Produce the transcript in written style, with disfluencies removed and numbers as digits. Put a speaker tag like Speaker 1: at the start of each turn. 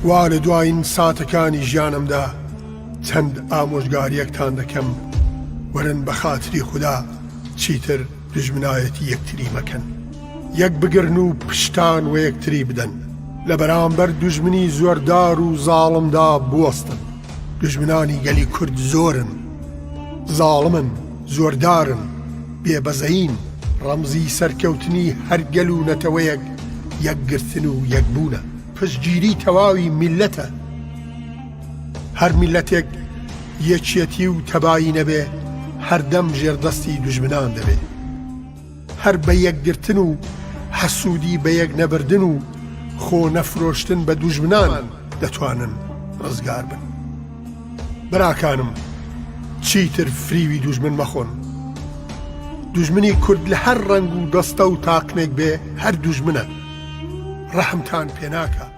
Speaker 1: وا لە دوایین ساتەکانی ژیانمدا چەند ئامۆژگاریەکتان دەکەم وەرن بە خاتری خوددا چیتر دژمنایەتی یەکتری مەکەن، یەک بگرن و پشتان و یەکتری بدەن، لە بەرامبەر دوژمنی زۆردار و زاڵمدا بوەستن. دژمنانی گەلی کورد زۆرن، زاڵمن، زۆردارن، بێبەزەین، ڕەمزی سەرکەوتنی هەر گەل و نەتەوەیەک یەکگرتن و یەکبوونە. پشتگیری تەواوی میلەتە. هەر میلەتێک یەکێتی و تەبایی نەبێ هەردەم ژێردەستی دوژمنان دەبێ. هەر بە یەکگرتن و حەسوودی بە یەک نەبردن و خۆ نەفرۆشتن بە دوژمنان دەتوانن ڕزگار بن. براکانم، چیتر فریوی دوژمن مەخۆن. دوژمنی کورد لە هەر ڕەنگ و دەستە و تاقنێک بێ هەر دوژمنە. ڕەحمتان پێ ناکە.